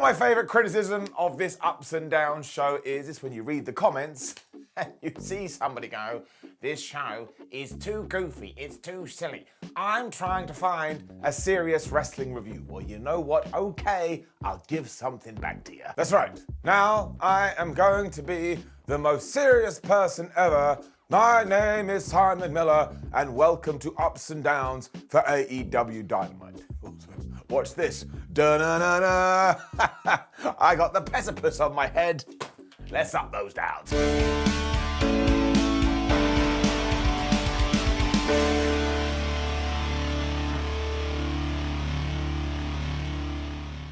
my favourite criticism of this ups and downs show is when you read the comments and you see somebody go, this show is too goofy, it's too silly. I'm trying to find a serious wrestling review. Well, you know what? Okay, I'll give something back to you. That's right. Now I am going to be the most serious person ever. My name is Simon Miller, and welcome to Ups and Downs for AEW Dynamite. Watch this. Da-na-na-na. I got the precipice on my head. Let's up those downs.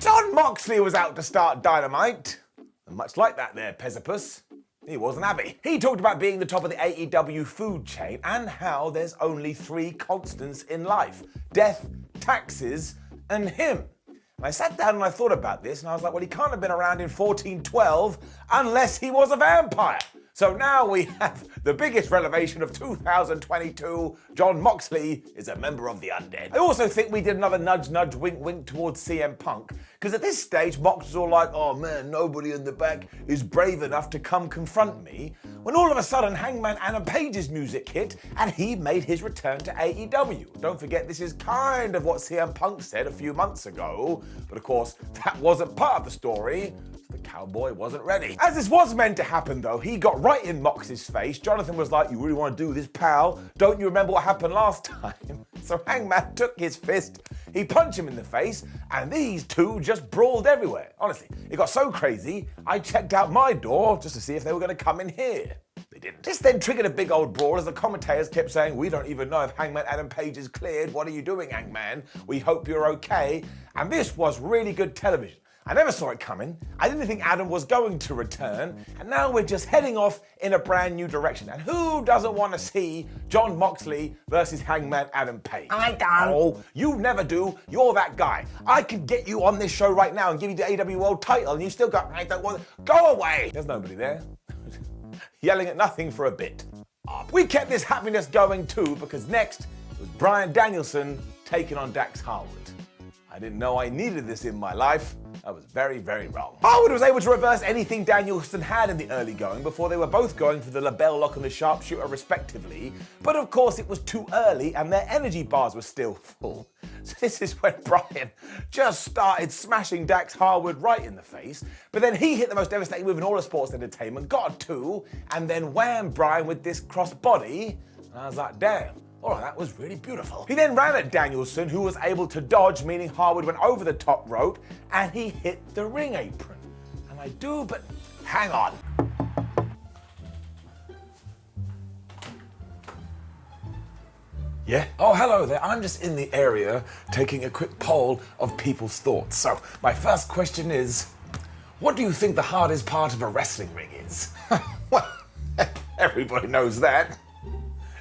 Jon Moxley was out to start Dynamite. And much like that there, precipice, he wasn't happy. He talked about being the top of the AEW food chain and how there's only 3 constants in life: death, taxes, and him. And I sat down and I thought about this and I was like, well, he can't have been around in 1412 unless he was a vampire. So now we have the biggest revelation of 2022. Jon Moxley is a member of the Undead. I also think we did another nudge, nudge, wink, wink towards CM Punk, because at this stage, Mox was all like, oh man, nobody in the back is brave enough to come confront me, when all of a sudden Hangman Adam Page's music hit and he made his return to AEW. Don't forget, this is kind of what CM Punk said a few months ago, but of course, that wasn't part of the story. The cowboy wasn't ready. As this was meant to happen though, he got right in Mox's face. Jonathan was like, you really want to do this, pal? Don't you remember what happened last time? So Hangman took his fist, he punched him in the face, and these two just brawled everywhere. Honestly, it got so crazy, I checked out my door just to see if they were going to come in here. They didn't. This then triggered a big old brawl as the commentators kept saying, we don't even know if Hangman Adam Page is cleared. What are you doing, Hangman? We hope you're okay. And this was really good television. I never saw it coming. I didn't think Adam was going to return. And now we're just heading off in a brand new direction. And who doesn't want to see Jon Moxley versus Hangman Adam Page? I don't. Oh, you never do. You're that guy. I could get you on this show right now and give you the AEW World title and you still go, I don't want to. Go away. There's nobody there. Yelling at nothing for a bit. We kept this happiness going too, because next was Bryan Danielson taking on Dax Harwood. I didn't know I needed this in my life. I was very, very wrong. Harwood was able to reverse anything Danielson had in the early going before they were both going for the label lock and the sharpshooter respectively, but of course it was too early and their energy bars were still full. So this is when Bryan just started smashing Dax Harwood right in the face, but then he hit the most devastating move in all of sports entertainment, got 2, and then whammed Bryan with this crossbody, and I was like, damn. All right, that was really beautiful. He then ran at Danielson, who was able to dodge, meaning Harwood went over the top rope, and he hit the ring apron. And I do, but hang on. Yeah? Oh, hello there. I'm just in the area taking a quick poll of people's thoughts. So, my first question is, what do you think the hardest part of a wrestling ring is? Well, everybody knows that.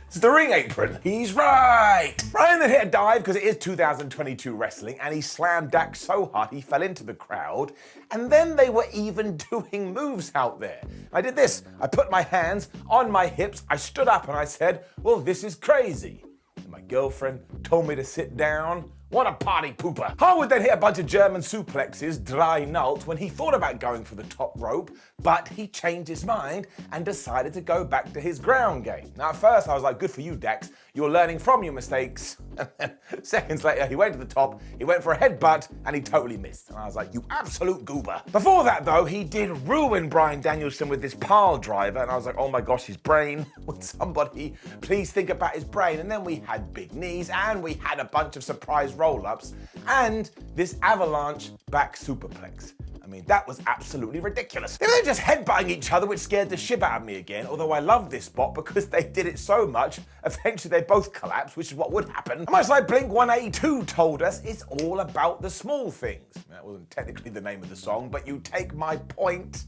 It's the ring apron. He's right. Bryan then hit a dive because it is 2022 wrestling, and he slammed Dax so hard he fell into the crowd. And then they were even doing moves out there. I did this. I put my hands on my hips. I stood up and I said, well, this is crazy. And my girlfriend told me to sit down. What a party pooper. Harwood then hit a bunch of German suplexes, dry nult, when he thought about going for the top rope, but he changed his mind and decided to go back to his ground game. Now at first I was like, good for you, Dax. You're learning from your mistakes. And then seconds later, he went to the top, he went for a headbutt, and he totally missed. And I was like, you absolute goober. Before that though, he did ruin Bryan Danielson with this pile driver, and I was like, oh my gosh, his brain. Would somebody please think about his brain? And then we had big knees, and we had a bunch of surprise roll-ups, and this avalanche back superplex. I mean, that was absolutely ridiculous. They were just headbutting each other, which scared the shit out of me again, although I loved this spot because they did it so much, eventually they both collapsed, which is what would happen. And much like Blink-182 told us, it's all about the small things. That wasn't technically the name of the song, but you take my point.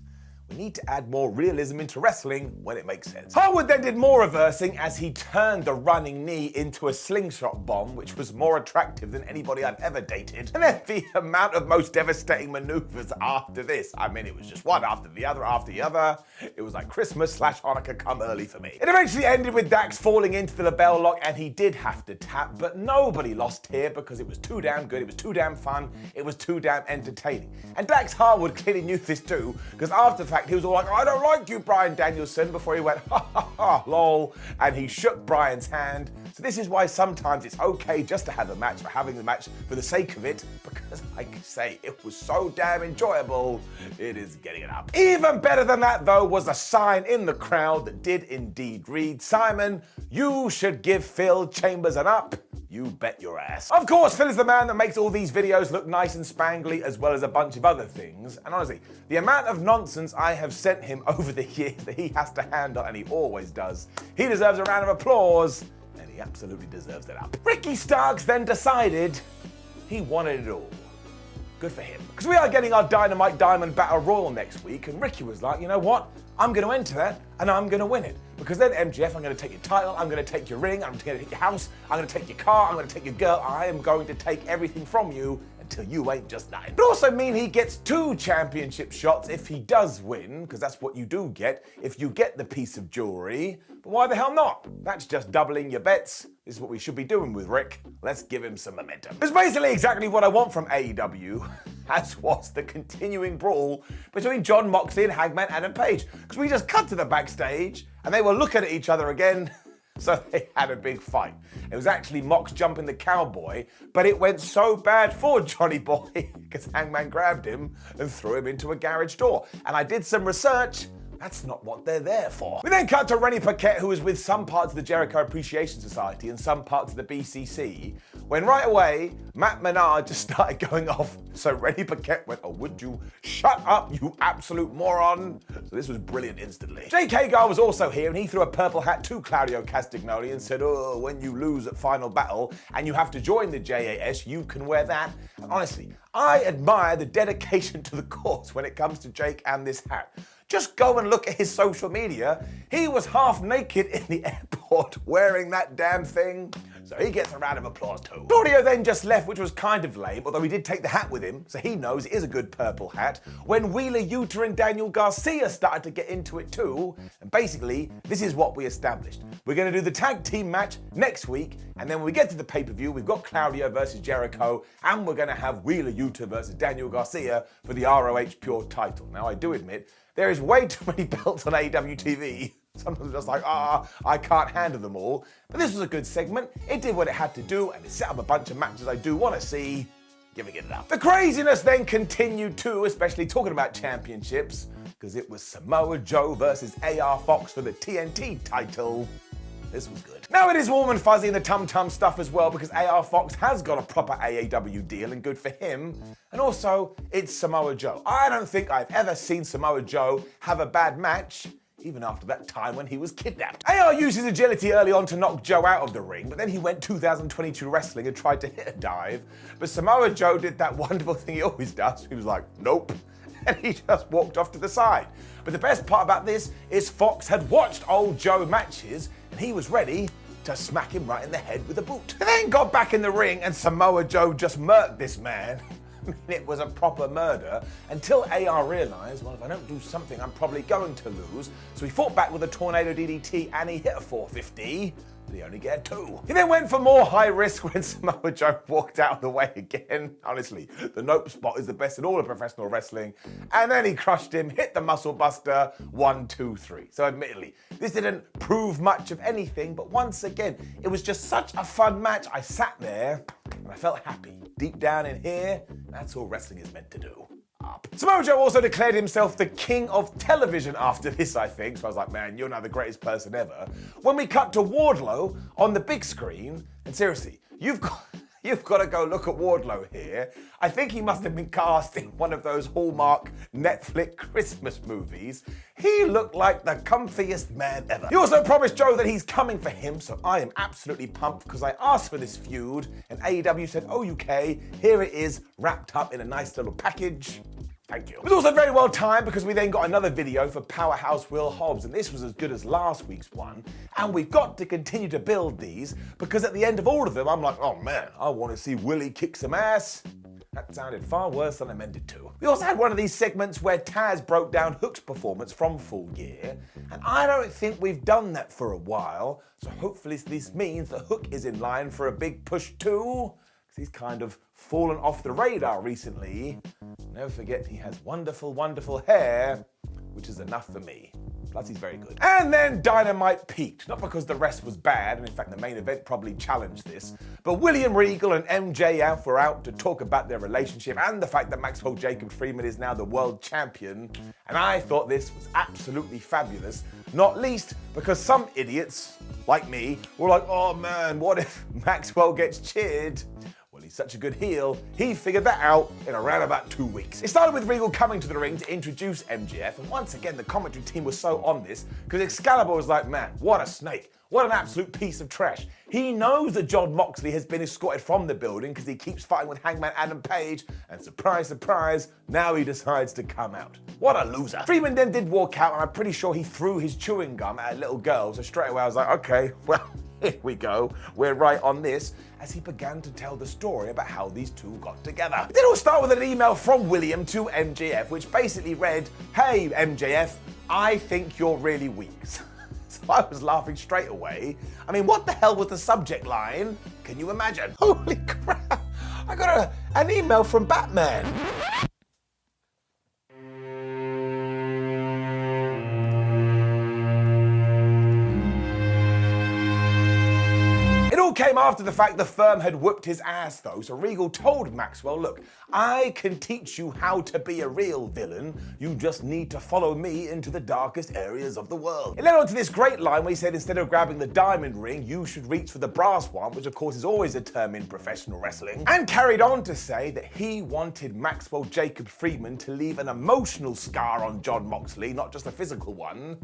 You need to add more realism into wrestling when it makes sense. Harwood then did more reversing as he turned the running knee into a slingshot bomb, which was more attractive than anybody I've ever dated. And then the amount of most devastating maneuvers after this. I mean, it was just one after the other after the other. It was like Christmas/Hanukkah come early for me. It eventually ended with Dax falling into the LeBell Lock, and he did have to tap, but nobody lost here because it was too damn good, it was too damn fun, it was too damn entertaining. And Dax Harwood clearly knew this too, because after the fact he was all like, I don't like you, Bryan Danielson, before he went, ha ha ha, lol, and he shook Bryan's hand. So this is why sometimes it's okay just to have a match for having the match for the sake of it, because like I say, it was so damn enjoyable, it is getting it up. Even better than that though was a sign in the crowd that did indeed read, Simon, you should give Phil Chambers an up. You bet your ass. Of course, Phil is the man that makes all these videos look nice and spangly, as well as a bunch of other things. And honestly, the amount of nonsense I have sent him over the years that he has to handle, and he always does, he deserves a round of applause, and he absolutely deserves it up. Ricky Starks then decided he wanted it all. Good for him. Because we are getting our Dynamite Diamond Battle Royal next week, and Ricky was like, you know what? I'm going to enter that, and I'm going to win it. Because then MJF, I'm going to take your title, I'm going to take your ring, I'm going to take your house, I'm going to take your car, I'm going to take your girl. I am going to take everything from you until you ain't just nothing. It would also mean he gets 2 championship shots if he does win, because that's what you do get if you get the piece of jewelry. But why the hell not? That's just doubling your bets. This is what we should be doing with Rick. Let's give him some momentum. It's basically exactly what I want from AEW, as was the continuing brawl between Jon Moxley and Hangman Adam Page. Because we just cut to the backstage, and they were looking at each other again, so they had a big fight. It was actually Mox jumping the cowboy, but it went so bad for Johnny Boy, because Hangman grabbed him and threw him into a garage door. And I did some research. That's not what they're there for. We then cut to Rennie Paquette, who was with some parts of the Jericho Appreciation Society and some parts of the BCC, when right away, Matt Menard just started going off. So Rennie Paquette went, oh, would you shut up, you absolute moron? So this was brilliant instantly. Jake Hagar was also here, and he threw a purple hat to Claudio Castagnoli and said, oh, when you lose at Final Battle and you have to join the JAS, you can wear that. And honestly, I admire the dedication to the cause when it comes to Jake and this hat. Just go and look at his social media. He was half naked in the airport wearing that damn thing. So he gets a round of applause too. Claudio then just left, which was kind of lame, although he did take the hat with him, so he knows it is a good purple hat, when Wheeler Yuta and Daniel Garcia started to get into it too. And basically, this is what we established. We're going to do the tag team match next week, and then when we get to the pay-per-view, we've got Claudio versus Jericho, and we're going to have Wheeler Yuta versus Daniel Garcia for the ROH Pure title. Now, I do admit, there is way too many belts on AEW TV. Sometimes I'm just like, I can't handle them all. But this was a good segment. It did what it had to do, and it set up a bunch of matches I do want to see. Giving it up. The craziness then continued too, especially talking about championships, because it was Samoa Joe versus AR Fox for the TNT title. This was good. Now it is warm and fuzzy in the tum-tum stuff as well, because AR Fox has got a proper AEW deal, and good for him. And also, it's Samoa Joe. I don't think I've ever seen Samoa Joe have a bad match, even after that time when he was kidnapped. AR used his agility early on to knock Joe out of the ring, but then he went 2022 wrestling and tried to hit a dive. But Samoa Joe did that wonderful thing he always does. He was like, nope. And he just walked off to the side. But the best part about this is Fox had watched old Joe matches, and he was ready to smack him right in the head with a boot. He then got back in the ring, and Samoa Joe just murked this man. I mean, it was a proper murder, until AR realised, well, if I don't do something, I'm probably going to lose. So he fought back with a tornado DDT, and he hit a 450. But he only get 2. He then went for more high risk when Samoa Joe walked out of the way again. Honestly, the nope spot is the best in all of professional wrestling. And then he crushed him, hit the muscle buster, 1, 2, 3. So admittedly, this didn't prove much of anything, but once again, it was just such a fun match. I sat there and I felt happy. Deep down in here, that's all wrestling is meant to do. Up. Samoa Joe also declared himself the king of television after this, I think. So I was like, man, you're now the greatest person ever. When we cut to Wardlow on the big screen, and seriously, you've got to go look at Wardlow here. I think he must have been cast in one of those Hallmark Netflix Christmas movies. He looked like the comfiest man ever. He also promised Joe that he's coming for him, so I am absolutely pumped because I asked for this feud, and AEW said, oh, UK, here it is, wrapped up in a nice little package. Thank you. It was also very well timed because we then got another video for Powerhouse Will Hobbs, and this was as good as last week's one. And we've got to continue to build these because at the end of all of them, I'm like, oh man, I want to see Willie kick some ass. That sounded far worse than I meant it to. We also had one of these segments where Taz broke down Hook's performance from Full Gear, and I don't think we've done that for a while, so hopefully this means that Hook is in line for a big push too, because he's kind of fallen off the radar recently. Never forget he has wonderful, wonderful hair, which is enough for me. Plus, he's very good. And then Dynamite peaked, not because the rest was bad, and in fact the main event probably challenged this, but William Regal and MJF were out to talk about their relationship and the fact that Maxwell Jacob Friedman is now the world champion, and I thought this was absolutely fabulous, not least because some idiots, like me, were like, oh man, what if Maxwell gets cheered? Well, he's such a good heel, he figured that out in around about 2 weeks. It started with Regal coming to the ring to introduce MJF, and once again the commentary team was so on this, because Excalibur was like, man, what a snake. What an absolute piece of trash. He knows that Jon Moxley has been escorted from the building because he keeps fighting with Hangman Adam Page, and surprise, surprise, now he decides to come out. What a loser. Friedman then did walk out, and I'm pretty sure he threw his chewing gum at a little girl, so straight away I was like, okay, well, here we go, we're right on this, as he began to tell the story about how these two got together. It did all start with an email from William to MJF, which basically read, hey MJF, I think you're really weak. So I was laughing straight away. I mean, what the hell was the subject line? Can you imagine? Holy crap, I got an email from Batman. Came after the fact the firm had whooped his ass though, so Regal told Maxwell, look, I can teach you how to be a real villain, you just need to follow me into the darkest areas of the world. It led on to this great line where he said instead of grabbing the diamond ring, you should reach for the brass one, which of course is always a term in professional wrestling, and carried on to say that he wanted Maxwell Jacob Friedman to leave an emotional scar on Jon Moxley, not just a physical one.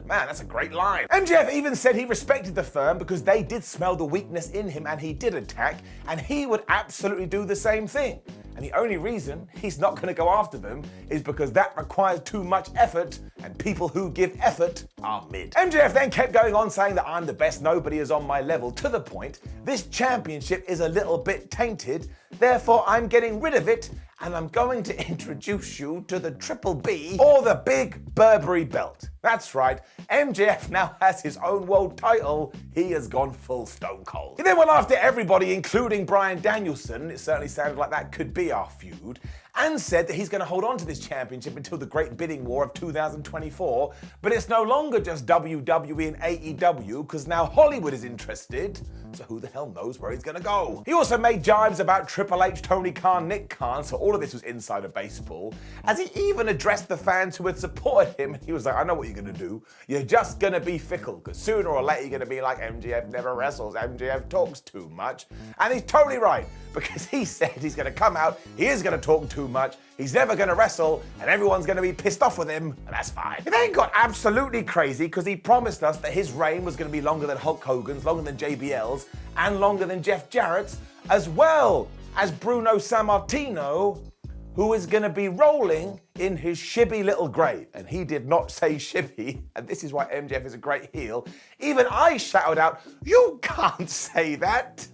Man, that's a great line. MJF even said he respected the firm because they did smell the weakness in him and he did attack, and he would absolutely do the same thing. And the only reason he's not going to go after them is because that requires too much effort, and people who give effort are mid. MJF then kept going on saying that I'm the best, nobody is on my level, to the point, this championship is a little bit tainted, therefore I'm getting rid of it, and I'm going to introduce you to the Triple B, or the Big Burberry Belt. That's right, MJF now has his own world title. He has gone full Stone Cold. He then went after everybody, including Bryan Danielson, it certainly sounded like that could be our feud, and said that he's going to hold on to this championship until the Great Bidding War of 2024, but it's no longer just WWE and AEW, because now Hollywood is interested, so who the hell knows where he's going to go. He also made jibes about Triple H, Tony Khan, Nick Khan, so all of this was insider baseball, as he even addressed the fans who had supported him, and he was like, I know what you're going to do, you're just going to be fickle, because sooner or later you're going to be like, MJF never wrestles, MJF talks too much, and he's totally right, because he said he's going to come out, he is going to talk too much, he's never going to wrestle, and everyone's going to be pissed off with him, and that's fine. He then got absolutely crazy because he promised us that his reign was going to be longer than Hulk Hogan's, longer than JBL's, and longer than Jeff Jarrett's, as well as Bruno Sammartino, who is going to be rolling in his shibby little grave. And he did not say shibby, and this is why MJF is a great heel. Even I shouted out, you can't say that.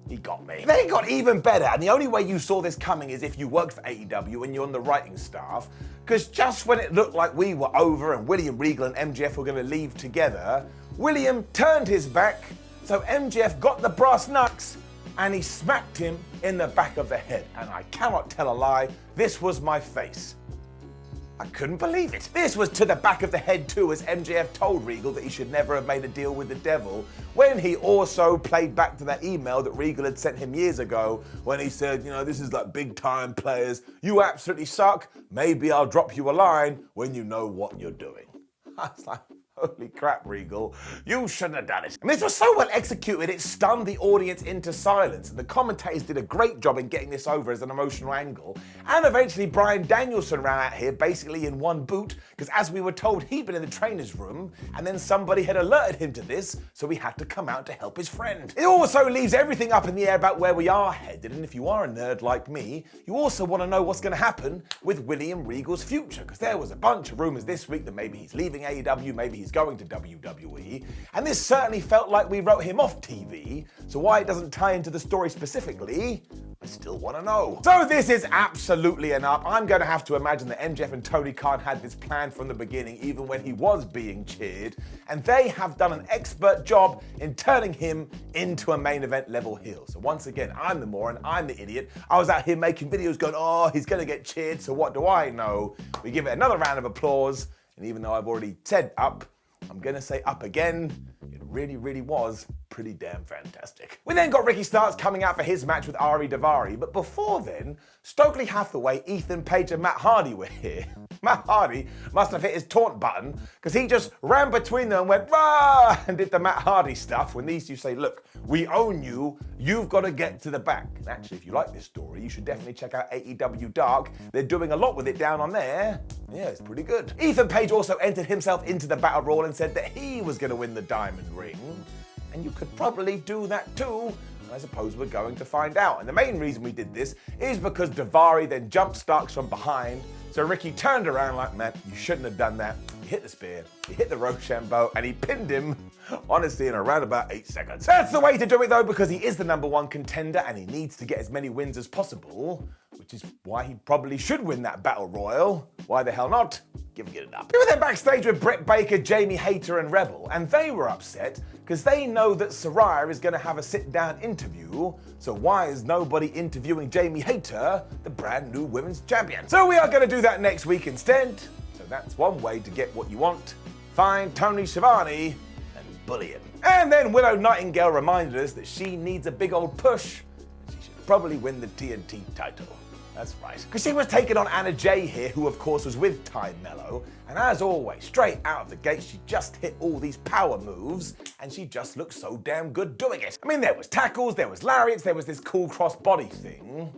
He got me. Then it got even better, and the only way you saw this coming is if you worked for AEW and you're on the writing staff, because just when it looked like we were over and William Regal and MJF were going to leave together, William turned his back, so MJF got the brass knucks and he smacked him in the back of the head. And I cannot tell a lie, this was my face. I couldn't believe it. This was to the back of the head too, as MJF told Regal that he should never have made a deal with the devil, when he also played back to that email that Regal had sent him years ago, when he said, you know, this is like big time players, you absolutely suck, maybe I'll drop you a line when you know what you're doing. I was like, Holy crap, Regal. You shouldn't have done it. I mean, this was so well executed, it stunned the audience into silence. And the commentators did a great job in getting this over as an emotional angle. And eventually, Bryan Danielson ran out here basically in one boot, because as we were told, he'd been in the trainer's room, and then somebody had alerted him to this, so he had to come out to help his friend. It also leaves everything up in the air about where we are headed, and if you are a nerd like me, you also want to know what's going to happen with William Regal's future, because there was a bunch of rumors this week that maybe he's leaving AEW, maybe he's going to WWE, and this certainly felt like we wrote him off TV, so why it doesn't tie into the story specifically, I still want to know. So this is absolutely enough. I'm going to have to imagine that MJF and Tony Khan had this plan from the beginning, even when he was being cheered, and they have done an expert job in turning him into a main event level heel. So once again, I'm the moron, I'm the idiot. I was out here making videos going, oh, he's going to get cheered, so what do I know? We give it another round of applause, and even though I've already said up, I'm going to say up again. It really, really was pretty damn fantastic. We then got Ricky Starks coming out for his match with Ari Daivari, but before then, Stokely Hathaway, Ethan Page and Matt Hardy were here. Matt Hardy must have hit his taunt button, because he just ran between them and went, rah, and did the Matt Hardy stuff when these two say, look, we own you, you've got to get to the back. And actually, if you like this story, you should definitely check out AEW Dark. They're doing a lot with it down on there. Yeah, it's pretty good. Ethan Page also entered himself into the Battle Royal and said that he was going to win the Diamond Ring. And you could probably do that too. I suppose we're going to find out. And the main reason we did this is because Daivari then jumped Starks from behind. So Ricky turned around like, man, you shouldn't have done that. He hit the spear, he hit the Rochambeau, and he pinned him, honestly, in around about 8 seconds. That's the way to do it though, because he is the #1 contender and he needs to get as many wins as possible, which is why he probably should win that Battle Royal. Why the hell not? Giving it up. We were then backstage with Britt Baker, Jamie Hayter, and Rebel, and they were upset because they know that Saraya is going to have a sit-down interview, so why is nobody interviewing Jamie Hayter, the brand new women's champion? So we are going to do that next week instead. So that's one way to get what you want. Find Tony Schiavone and bully him. And then Willow Nightingale reminded us that she needs a big old push, and she should probably win the TNT title. That's right. Because she was taking on Anna Jay here, who of course was with Ty Mello. And as always, straight out of the gate, she just hit all these power moves, and she just looked so damn good doing it. I mean, there was tackles, there was lariats, there was this cool cross-body thing.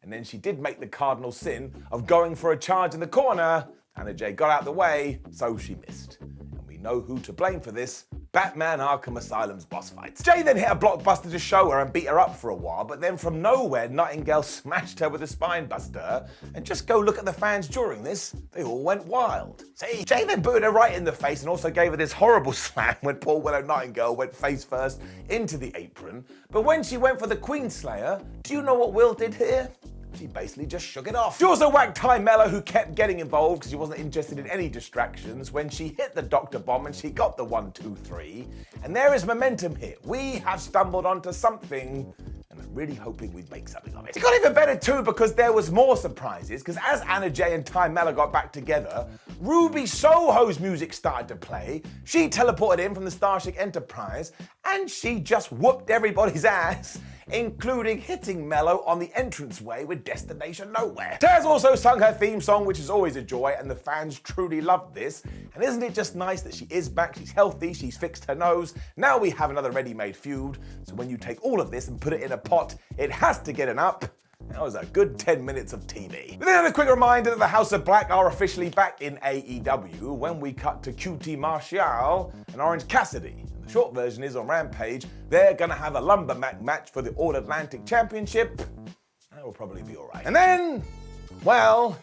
And then she did make the cardinal sin of going for a charge in the corner. Anna Jay got out the way, so she missed. And we know who to blame for this. Batman Arkham Asylum's boss fights. Jay then hit a blockbuster to show her and beat her up for a while, but then from nowhere, Nightingale smashed her with a spine buster. And just go look at the fans during this, they all went wild. See, Jay then booted her right in the face and also gave her this horrible slam when poor Willow Nightingale went face first into the apron. But when she went for the Queen Slayer, do you know what Will did here? She basically just shook it off. She also whacked Ty Mello, who kept getting involved because she wasn't interested in any distractions, when she hit the Dr. Bomb and she got the 1, 2, 3. And there is momentum here. We have stumbled onto something, and I'm really hoping we make something of it. It got even better too because there was more surprises, because as Anna Jay and Ty Mello got back together, Ruby Soho's music started to play. She teleported in from the Starship Enterprise, and she just whooped everybody's ass, including hitting Mello on the entranceway with Destination Nowhere. Taz also sung her theme song, which is always a joy, and the fans truly loved this. And isn't it just nice that she is back, she's healthy, she's fixed her nose, now we have another ready-made feud. So when you take all of this and put it in a pot, it has to get an up. That was a good 10 minutes of TV. But then a quick reminder that the House of Black are officially back in AEW when we cut to QT Marshall and Orange Cassidy. The short version is on Rampage, they're gonna have a lumberjack match for the All Atlantic Championship. That will probably be alright. And then, well,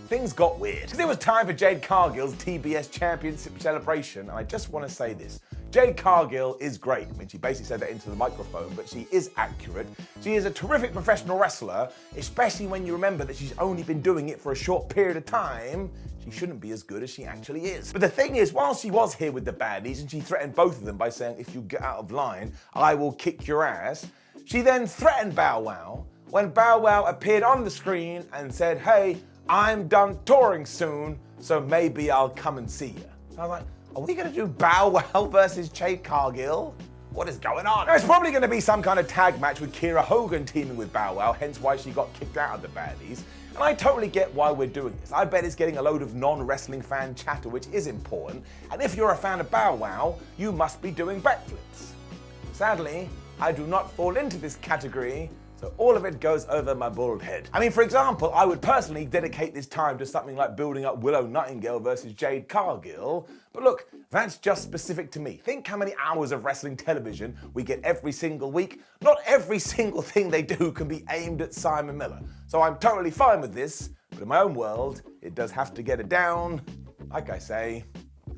things got weird. Because it was time for Jade Cargill's TBS Championship celebration, and I just want to say this. Jade Cargill is great. I mean, she basically said that into the microphone, but she is accurate. She is a terrific professional wrestler, especially when you remember that she's only been doing it for a short period of time. She shouldn't be as good as she actually is. But the thing is, while she was here with the baddies and she threatened both of them by saying, if you get out of line, I will kick your ass, she then threatened Bow Wow when Bow Wow appeared on the screen and said, hey, I'm done touring soon, so maybe I'll come and see you. I was like, are we gonna do Bow Wow versus Jade Cargill? What is going on? Now, it's probably going to be some kind of tag match with Kiera Hogan teaming with Bow Wow, hence why she got kicked out of the baddies. And I totally get why we're doing this. I bet it's getting a load of non-wrestling fan chatter, which is important. And if you're a fan of Bow Wow, you must be doing backflips. Sadly, I do not fall into this category, so all of it goes over my bald head. I mean, for example, I would personally dedicate this time to something like building up Willow Nightingale versus Jade Cargill, but look, that's just specific to me. Think how many hours of wrestling television we get every single week. Not every single thing they do can be aimed at Simon Miller. So I'm totally fine with this, but in my own world, it does have to get it down. Like I say,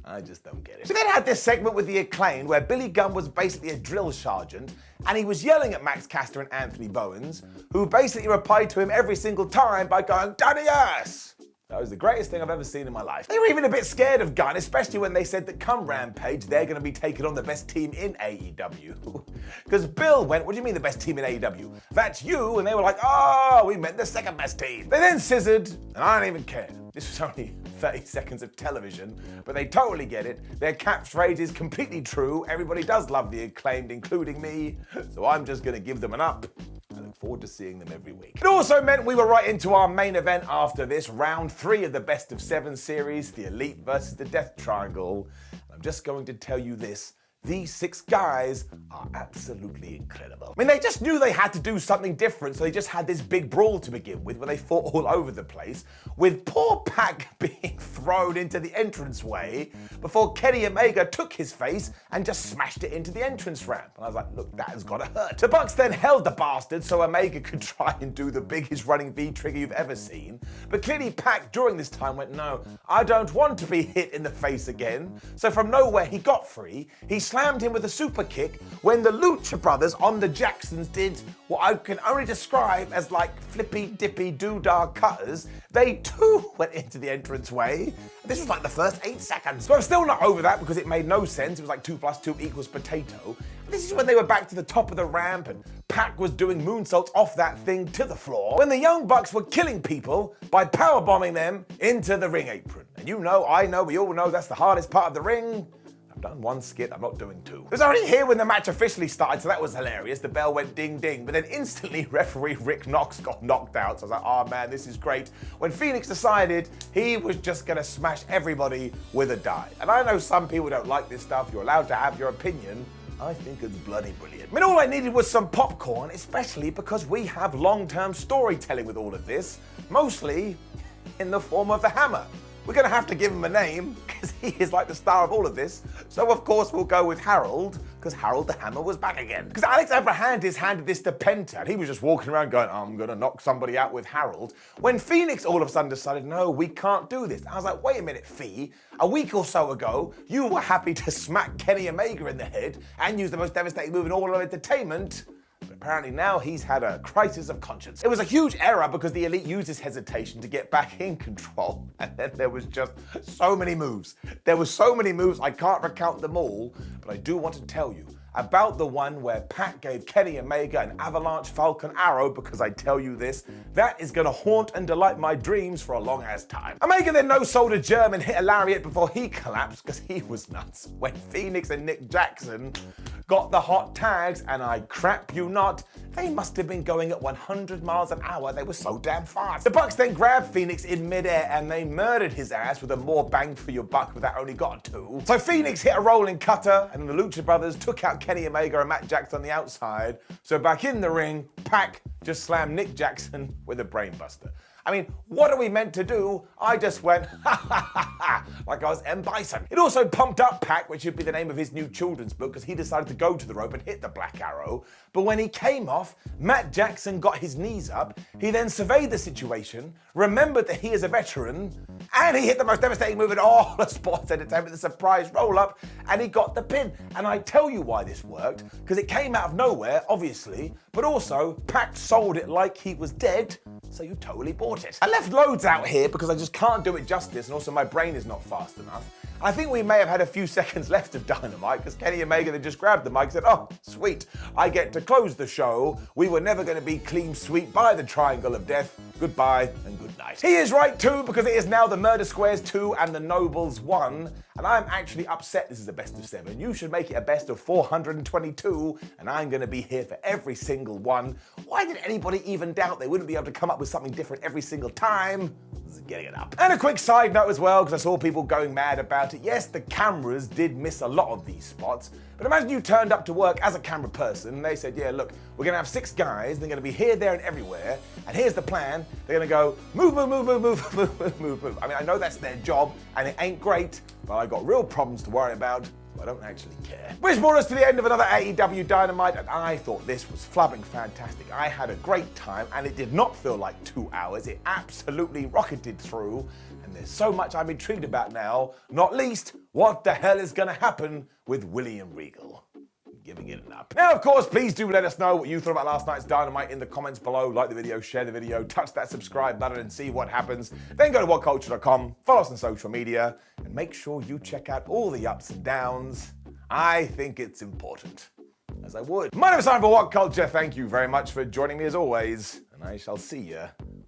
I just don't get it. We then had this segment with The Acclaimed where Billy Gunn was basically a drill sergeant and he was yelling at Max Caster and Anthony Bowens, who basically replied to him every single time by going, "Danny ass!" That was the greatest thing I've ever seen in my life. They were even a bit scared of Gunn, especially when they said that come Rampage, they're going to be taking on the best team in AEW. Because Bill went, "What do you mean the best team in AEW? That's you." And they were like, "Oh, we meant the second best team." They then scissored, and I don't even care. This was only 30 seconds of television, but they totally get it. Their catchphrase is completely true. Everybody does love The Acclaimed, including me. So I'm just going to give them an up. I look forward to seeing them every week. It also meant we were right into our main event after this, round 3 of the best of 7 series, the Elite versus the Death Triangle. I'm just going to tell you this. These 6 guys are absolutely incredible. I mean, they just knew they had to do something different, so they just had this big brawl to begin with, where they fought all over the place, with poor Pac being thrown into the entranceway before Kenny Omega took his face and just smashed it into the entrance ramp. And I was like, look, that has got to hurt. The Bucks then held the bastard so Omega could try and do the biggest running V-trigger you've ever seen. But clearly Pac during this time went, no, I don't want to be hit in the face again. So from nowhere he got free. He slammed him with a super kick when the Lucha Brothers on the Jacksons did what I can only describe as like flippy dippy doodah cutters. They too went into the entranceway. This was like the first 8 seconds. So I'm still not over that because it made no sense. It was like 2 + 2 = potato. This is when they were back to the top of the ramp and Pac was doing moonsaults off that thing to the floor, when the Young Bucks were killing people by powerbombing them into the ring apron. And you know, I know, we all know that's the hardest part of the ring. I've done 1 skit, I'm not doing 2. I was already here when the match officially started, so that was hilarious. The bell went ding ding, but then instantly referee Rick Knox got knocked out. So I was like, oh man, this is great. When Phoenix decided he was just gonna smash everybody with a dive. And I know some people don't like this stuff, you're allowed to have your opinion. I think it's bloody brilliant. I mean, all I needed was some popcorn, especially because we have long-term storytelling with all of this, mostly in the form of the Hammer. We're going to have to give him a name because he is like the star of all of this. So of course we'll go with Harold because Harold the Hammer was back again. Because Alex Abrahantes handed this to Penta and he was just walking around going, I'm going to knock somebody out with Harold. When Phoenix all of a sudden decided, no, we can't do this. I was like, wait a minute, Fee. A week or so ago, you were happy to smack Kenny Omega in the head and use the most devastating move in all of entertainment. But apparently now he's had a crisis of conscience. It was a huge error because the Elite used his hesitation to get back in control. And then there was just so many moves. There were so many moves, I can't recount them all, but I do want to tell you about the one where Pac gave Kenny Omega an Avalanche Falcon Arrow, because I tell you this, that is gonna haunt and delight my dreams for a long ass time. Omega then no-sold a German, hit a lariat before he collapsed because he was nuts. When Phoenix and Nick Jackson got the hot tags, and I crap you not, they must have been going at 100 miles an hour. They were so damn fast. The Bucks then grabbed Phoenix in midair and they murdered his ass with a more bang for your buck, but that only got 2. So Phoenix hit a rolling cutter and then the Lucha Brothers took out Kenny Omega and Matt Jackson on the outside. So back in the ring, Pac just slammed Nick Jackson with a brainbuster. I mean, what are we meant to do? I just went, ha ha ha ha, like I was M. Bison. It also pumped up Pac, which should be the name of his new children's book, because he decided to go to the rope and hit the Black Arrow. But when he came off, Matt Jackson got his knees up. He then surveyed the situation, remembered that he is a veteran, and he hit the most devastating move in all of sports entertainment, the surprise roll-up, and he got the pin. And I tell you why this worked, because it came out of nowhere, obviously, but also Pac sold it like he was dead, so you totally bought it. I left loads out here because I just can't do it justice, and also my brain is not fast enough. I think we may have had a few seconds left of Dynamite because Kenny Omega then just grabbed the mic and said, oh, sweet, I get to close the show. We were never going to be clean sweep by the Triangle of Death. Goodbye and good night. He is right too, because it is now the Murder Squares 2 and the Nobles 1. and I'm actually upset this is a best of 7. You should make it a best of 422, and I'm going to be here for every single one. Why did anybody even doubt they wouldn't be able to come up with something different every single time? This is getting it up. And a quick side note as well, because I saw people going mad about it. Yes, the cameras did miss a lot of these spots, but imagine you turned up to work as a camera person, and they said, yeah, look, we're going to have 6 guys, they're going to be here, there, and everywhere, and here's the plan. They're going to go, move, move, move, move, move, move, move, move, move. I mean, I know that's their job, and it ain't great, but I've got real problems to worry about, so I don't actually care. Which brought us to the end of another AEW Dynamite, and I thought this was flubbing fantastic. I had a great time, and it did not feel like 2 hours. It absolutely rocketed through, and there's so much I'm intrigued about now, not least, what the hell is going to happen with William Regal. Giving it an up. Now, of course, please do let us know what you thought about last night's Dynamite in the comments below. Like the video, share the video, touch that subscribe button and see what happens. Then go to WhatCulture.com, follow us on social media, and make sure you check out all the ups and downs. I think it's important, as I would. My name is Simon for WhatCulture. Thank you very much for joining me as always, and I shall see you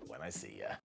when I see you.